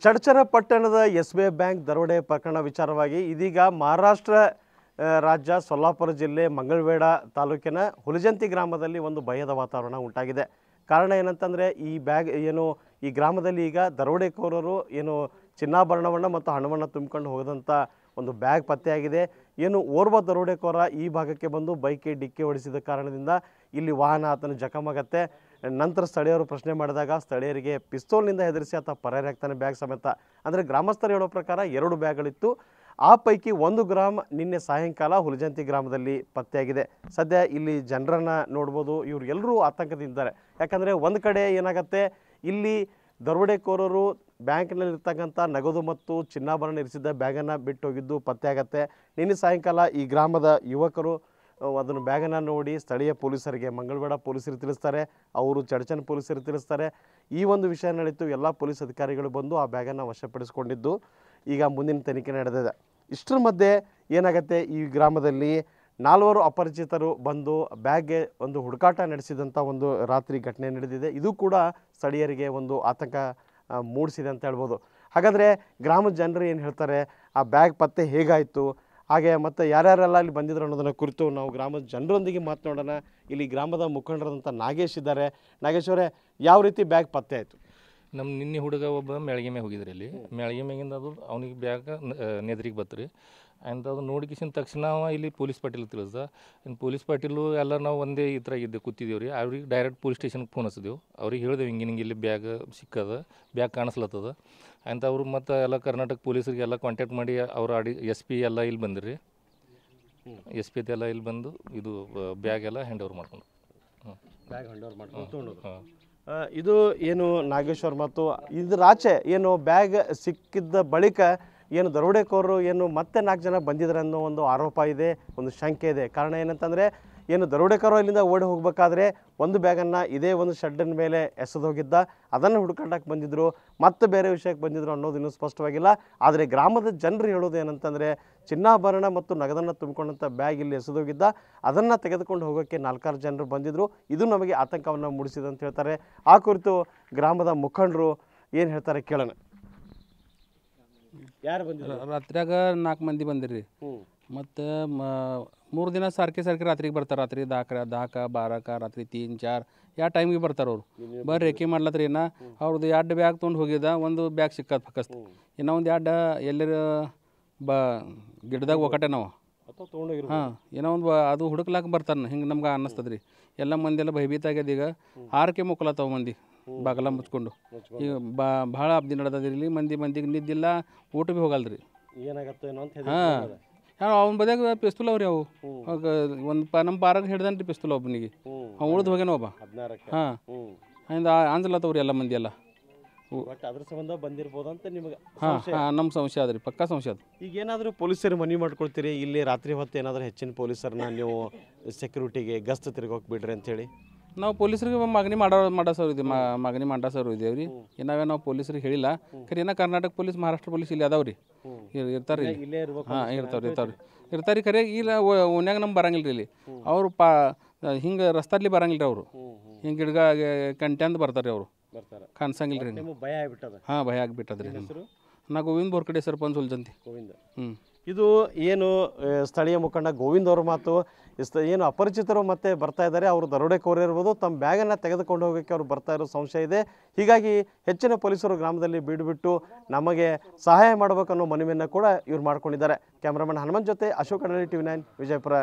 ಚಡಚಣ ಪಟ್ಟಣದ SBI bank ದರೋಡೆ ಪ್ರಕರಣ ವಿಚಾರವಾಗಿ ಇದೀಗ ಮಹಾರಾಷ್ಟ್ರ ರಾಜ್ಯ ಸೊಲ್ಲಾಪುರ ಜಿಲ್ಲೆ ಮಂಗಳವೇಡ ತಾಲೂಕಿನ ಹುಲಜಂತಿ ಗ್ರಾಮದಲ್ಲಿ ಒಂದು ಭಯದ ವಾತಾವರಣ ಉಂಟಾಗಿದೆ. ಕಾರಣ ಏನಂತಂದರೆ ಈ ಗ್ರಾಮದಲ್ಲಿ ಈಗ ದರೋಡೆಕೋರರು ಚಿನ್ನಾಭರಣವನ್ನು ಮತ್ತು ಹಣವನ್ನು ತುಂಬಿಕೊಂಡು ಹೋದಂಥ ಒಂದು ಬ್ಯಾಗ್ ಪತ್ತೆಯಾಗಿದೆ. ಓರ್ವ ದರೋಡೆಕೋರ ಈ ಭಾಗಕ್ಕೆ ಬಂದು ಬೈಕ್ಗೆ ಡಿಕ್ಕಿ ಹೊಡೆಸಿದ ಕಾರಣದಿಂದ ಇಲ್ಲಿ ವಾಹನ ಆತನ ಜಖಮಾಗತ್ತೆ. ನಂತರ ಸ್ಥಳೀಯರು ಪ್ರಶ್ನೆ ಮಾಡಿದಾಗ ಸ್ಥಳೀಯರಿಗೆ ಪಿಸ್ತೂಲ್ನಿಂದ ಹೆದರಿಸಿ ಆತ ಪರಾರಿಯಾಗ್ತಾನೆ ಬ್ಯಾಗ್ ಸಮೇತ. ಅಂದರೆ ಗ್ರಾಮಸ್ಥರು ಹೇಳೋ ಪ್ರಕಾರ 2 ಬ್ಯಾಗ್ಗಳಿತ್ತು. ಆ ಪೈಕಿ 1 ಗ್ರಾಮ್ ನಿನ್ನೆ ಸಾಯಂಕಾಲ ಹುಲಜಂತಿ ಗ್ರಾಮದಲ್ಲಿ ಪತ್ತೆಯಾಗಿದೆ. ಸದ್ಯ ಇಲ್ಲಿ ಜನರನ್ನು ನೋಡ್ಬೋದು, ಇವರು ಎಲ್ಲರೂ ಆತಂಕದಿಂದಿದ್ದಾರೆ. ಯಾಕಂದರೆ ಒಂದು ಕಡೆ ಏನಾಗುತ್ತೆ, ಇಲ್ಲಿ ದರೋಡೆಕೋರರು ಬ್ಯಾಂಕ್ನಲ್ಲಿರ್ತಕ್ಕಂಥ ನಗದು ಮತ್ತು ಚಿನ್ನಾಭರಣ ಇರಿಸಿದ್ದ ಬ್ಯಾಗನ್ನು ಬಿಟ್ಟು ಹೋಗಿದ್ದು ಪತ್ತೆಯಾಗತ್ತೆ. ನಿನ್ನೆ ಸಾಯಂಕಾಲ ಈ ಗ್ರಾಮದ ಯುವಕರು ಅದನ್ನು ಬ್ಯಾಗನ್ನು ನೋಡಿ ಸ್ಥಳೀಯ ಪೊಲೀಸರಿಗೆ, ಮಂಗಳವೇಡ ಪೊಲೀಸರಿಗೆ ತಿಳಿಸ್ತಾರೆ. ಅವರು ಚಡಚಣ ಪೊಲೀಸರಿಗೆ ತಿಳಿಸ್ತಾರೆ. ಈ ಒಂದು ವಿಷಯ ನಡೀತು. ಎಲ್ಲ ಪೊಲೀಸ್ ಅಧಿಕಾರಿಗಳು ಬಂದು ಆ ಬ್ಯಾಗನ್ನು ವಶಪಡಿಸಿಕೊಂಡಿದ್ದು ಈಗ ಮುಂದಿನ ತನಿಖೆ ನಡೆದಿದೆ. ಇಷ್ಟರ ಮಧ್ಯೆ ಏನಾಗುತ್ತೆ, ಈ ಗ್ರಾಮದಲ್ಲಿ 4 ಅಪರಿಚಿತರು ಬಂದು ಬ್ಯಾಗ್ಗೆ ಒಂದು ಹುಡುಕಾಟ ನಡೆಸಿದಂಥ ಒಂದು ರಾತ್ರಿ ಘಟನೆ ನಡೆದಿದೆ. ಇದು ಕೂಡ ಸ್ಥಳೀಯರಿಗೆ ಒಂದು ಆತಂಕ ಮೂಡಿಸಿದೆ ಅಂತ ಹೇಳ್ಬೋದು. ಹಾಗಾದರೆ ಗ್ರಾಮದ ಜನರು ಏನು ಹೇಳ್ತಾರೆ, ಆ ಬ್ಯಾಗ್ ಪತ್ತೆ ಹೇಗಾಯಿತು, ಹಾಗೆ ಮತ್ತು ಯಾರ್ಯಾರೆಲ್ಲ ಇಲ್ಲಿ ಬಂದಿದ್ರು ಅನ್ನೋದನ್ನು ಕುರಿತು ನಾವು ಗ್ರಾಮದ ಜನರೊಂದಿಗೆ ಮಾತನಾಡೋಣ. ಇಲ್ಲಿ ಗ್ರಾಮದ ಮುಖಂಡರಾದಂಥ ನಾಗೇಶ್ ಇದ್ದಾರೆ. ನಾಗೇಶ್ ಅವರೇ, ಯಾವ ರೀತಿ ಬ್ಯಾಗ್ ಪತ್ತೆ ಆಯಿತು? ನಮ್ಮ ನಿನ್ನೆ ಹುಡುಗ ಒಬ್ಬ ಮ್ಯಾಳ್ಗೆ ಮ್ಯಾಗ ಹೋಗಿದ್ರಿ. ಇಲ್ಲಿ ಮ್ಯಾಳ್ಗೆ ಮ್ಯಾಗಿಂದ ಅದು ಅವನಿಗೆ ಬ್ಯಾಗ್ ನೆದ್ರಿಗೆ ಬತ್ರಿ. ಆ್ಯಂಡ್ ಅದು ನೋಡಿಕಿಸಿದ ತಕ್ಷಣ ಇಲ್ಲಿ ಪೊಲೀಸ್ ಪಾಟೀಲ್ ತಿಳಿಸ್ದ. ಇನ್ನು ಪೊಲೀಸ್ ಪಾಟೀಲು ಎಲ್ಲ ನಾವು ಒಂದೇ ಈ ಥರ ಕೂತಿದ್ದೀವಿ ರೀ. ಅವ್ರಿಗೆ ಡೈರೆಕ್ಟ್ ಪೊಲೀಸ್ ಸ್ಟೇಷನ್ಗೆ ಫೋನ್ ಹಚ್ಚಿದೆವು. ಅವ್ರಿಗೆ ಹೇಳಿದೆವು ಹಿಂಗೆ ಇಲ್ಲಿ ಬ್ಯಾಗ್ ಸಿಕ್ಕದ, ಬ್ಯಾಗ್ ಕಾಣಿಸ್ಲತ್ತದ ಅಂತ. ಅವರು ಮತ್ತು ಎಲ್ಲ ಕರ್ನಾಟಕ ಪೊಲೀಸರಿಗೆ ಎಲ್ಲ ಕಾಂಟ್ಯಾಕ್ಟ್ ಮಾಡಿ ಅವ್ರ SP ಎಲ್ಲ ಇಲ್ಲಿ ಬಂದಿರಿ. SP ಎಲ್ಲ ಇಲ್ಲಿ ಬಂದು ಇದು ಬ್ಯಾಗ್ ಎಲ್ಲ ಹ್ಯಾಂಡ್ ಓವರ್ ಮಾಡ್ಕೊಂಡು ಬ್ಯಾಗ್ ಹ್ಯಾಂಡ್ ಓವರ್ ಮಾಡ್ಕೊಂಡು ಇದು ನಾಗೇಶ್ವರ್ ಮತ್ತು ಇದರಾಚೆ ಬ್ಯಾಗ್ ಸಿಕ್ಕಿದ್ದ ಬಳಿಕ ದರೋಡೆಕೋರರು ಮತ್ತೆ 4 ಜನ ಬಂದಿದ್ದಾರೆ ಅನ್ನೋ ಒಂದು ಆರೋಪ ಇದೆ, ಒಂದು ಶಂಕೆ ಇದೆ. ಕಾರಣ ಏನಂತಂದರೆ ದರೋಡೆಕೋರರು ಇಲ್ಲಿಂದ ಓಡಿ ಹೋಗಬೇಕಾದ್ರೆ ಒಂದು ಬ್ಯಾಗನ್ನು ಇದೇ ಒಂದು ಶೆಡ್ಡಿನ ಮೇಲೆ ಎಸೆದು ಹೋಗಿದ್ದ, ಅದನ್ನು ಹುಡುಕಾಟಕ್ಕೆ ಬಂದಿದ್ದರು, ಮತ್ತೆ ಬೇರೆ ವಿಷಯಕ್ಕೆ ಬಂದಿದ್ದರು ಅನ್ನೋದು ಇನ್ನೂ ಸ್ಪಷ್ಟವಾಗಿಲ್ಲ. ಆದರೆ ಗ್ರಾಮದ ಜನರು ಹೇಳೋದು ಏನಂತಂದರೆ, ಚಿನ್ನಾಭರಣ ಮತ್ತು ನಗದನ್ನು ತುಂಬಿಕೊಂಡಂಥ ಬ್ಯಾಗ್ ಇಲ್ಲಿ ಎಸೆದೋಗಿದ್ದ, ಅದನ್ನು ತೆಗೆದುಕೊಂಡು ಹೋಗೋಕ್ಕೆ 4 ಜನರು ಬಂದಿದ್ದರು. ಇದು ನಮಗೆ ಆತಂಕವನ್ನು ಮೂಡಿಸಿದೆ ಅಂತ ಹೇಳ್ತಾರೆ. ಆ ಕುರಿತು ಗ್ರಾಮದ ಮುಖಂಡರು ಏನು ಹೇಳ್ತಾರೆ ಕೇಳೋಣ. ಯಾರು ಬಂದಿದ್ರು? ರಾತ್ರಿಯಾಗ 4 ಮಂದಿ ಬಂದಿರಿ. ಮತ್ತು 3 ದಿನ ಸಾರ್ಕೆ ರಾತ್ರಿಗೆ ಬರ್ತಾರೆ. ರಾತ್ರಿ 10 12 ರಾತ್ರಿ 3 4 ಯಾವ ಟೈಮಿಗೆ ಬರ್ತಾರೆ ಅವರು. ಬರ್ರಿ ರೇಖೆ ಮಾಡ್ಲತ್ರಿ. ಅವ್ರದ್ದು 2 ಬ್ಯಾಗ್ ತೊಗೊಂಡು ಹೋಗಿದ್ದ, ಒಂದು ಬ್ಯಾಗ್ ಸಿಕ್ಕದ ಫಕಸ್ತ್. ಇನ್ನೂ ಒಂದು 2 ಎಲ್ಲರ ಗಿಡದಾಗ ಒಕ್ಕಟೆ ನಾವು ಏನೋ ಒಂದು ಅದು ಹುಡುಕ್ಲಾಕ ಬರ್ತಾನೆ. ಹಿಂಗೆ ನಮ್ಗೆ ಅನ್ನಿಸ್ತದೆ ರೀ. ಎಲ್ಲ ಮಂದಿ ಎಲ್ಲ ಭಯಭೀತ ಆಗ್ಯದ. ಈಗ 6ಕ್ಕೆ ಮುಕ್ಕಲತ್ತವ ಮಂದಿ ಬಾಗಲ ಮುಚ್ಕೊಂಡು. ಈಗ ಭಾಳ ಅಬ್ದಿ ನಡೆದದ್ರಿ ಇಲ್ಲಿ. ಮಂದಿಗೆ ನಿದ್ದಿಲ್ಲ, ಊಟ ಭೀ ಹೋಗಲ್ರಿ. ಅವ್ನ ಬದಿಯಾಗ ಪಿಸ್ತೂಲ್ ಅವ್ರಿ. ಅವು ನಮ್ಮ ಪಾರಾಗ ಹಿಡ್ದನ್ರಿ ಪಿಸ್ತೂಲ್ ಒಬ್ಬನಿಗೆ. ಉಳ್ದು ಹೋಗ್ಯಾನ ಒಬ್ಬ. ಹಿಂದೆ ಅಂಜಲತ್ತವ್ರಿ ಎಲ್ಲ ಮಂದಿ ಎಲ್ಲ. ಅದ್ರ ಸಂಬಂಧ ಬಂದಿರ್ಬೋದು ಅಂತ ನಿಮಗೆ? ನಮ್ಮ ಸಂಶಯ ಅದ್ರಿ, ಪಕ್ಕಾ ಸಂಶಯ ಅದು. ಈಗ ಏನಾದರೂ ಪೊಲೀಸರು ಮನವಿ ಮಾಡ್ಕೊಳ್ತೀರಿ, ಇಲ್ಲಿ ರಾತ್ರಿ ಹೊತ್ತು ಏನಾದರೂ ಹೆಚ್ಚಿನ ಪೊಲೀಸರನ್ನ ನೀವು ಸೆಕ್ಯೂರಿಟಿಗೆ ಗಸ್ತು ತಿರುಗೋಕೆ ಬಿಡ್ರಿ ಅಂತೇಳಿ? ನಾವು ಪೊಲೀಸರಿಗೆ ಮಾಗಣಿ ಮಾಡಸೋರು ಇದೇವೆ ರೀ. ನಾವು ಪೊಲೀಸರಿಗೆ ಹೇಳಿಲ್ಲ. ಖರೀ ಕರ್ನಾಟಕ ಪೊಲೀಸ್, ಮಹಾರಾಷ್ಟ್ರ ಪೊಲೀಸ್ ಇಲ್ಲಿ ಅದಾವ್ರಿ, ಇರ್ತಾರೆ ರೀ. ಇರ್ತಾರೆ ಖರೆ. ಇಲ್ಲ ಓನ್ಯಾಗ ನಮ್ಗೆ ಬರಂಗಿಲ್ಲ ರೀ ಇಲ್ಲಿ. ಅವರು ಹಿಂಗೆ ರಸ್ತಾದ್ಲಿ ಬರಂಗಿಲ್ಲ ರೀ. ಅವರು ಹಿಂಗೆ ಗಿಡಗ ಕಂಟ್ಯಾಂದು ಬರ್ತಾರೆ ಅವರು, ಕಾಣಿಸಂಗಿಲ್ಲ ರೀ. ಭಯ ಆಗ್ಬಿಟ್ಟದ? ಭಯ ಆಗಿಬಿಟ್ಟದ್ರಿ. ನಾ ಗೋವಿಂದ ಬೋರ್ಕಡೆ ಸರ್ಪಂಚ್ ಹುಲಜಂತಿ. ಇದು ಸ್ಥಳೀಯ ಮುಖಂಡ ಗೋವಿಂದ್ ಅವ್ರ ಮಾತು. ಅಪರಿಚಿತರು ಮತ್ತೆ ಬರ್ತಾ ಇದ್ದಾರೆ. ಅವರು ದರೋಡೆಕೋರ ಇರ್ಬೋದು, ತಮ್ಮ ಬ್ಯಾಗನ್ನು ತೆಗೆದುಕೊಂಡು ಹೋಗೋಕ್ಕೆ ಅವ್ರು ಬರ್ತಾ ಇರೋ ಸಂಶಯ ಇದೆ. ಹೀಗಾಗಿ ಹೆಚ್ಚಿನ ಪೊಲೀಸರು ಗ್ರಾಮದಲ್ಲಿ ಬಿಟ್ಟು ನಮಗೆ ಸಹಾಯ ಮಾಡಬೇಕನ್ನೋ ಮನವಿಯನ್ನು ಕೂಡ ಇವ್ರು ಮಾಡ್ಕೊಂಡಿದ್ದಾರೆ. ಕ್ಯಾಮ್ರಾಮನ್ ಹನುಮಂತ್ ಜೊತೆ ಅಶೋಕ್ ಅನಳ್ಳಿ, TV9 ವಿಜಯಪುರ.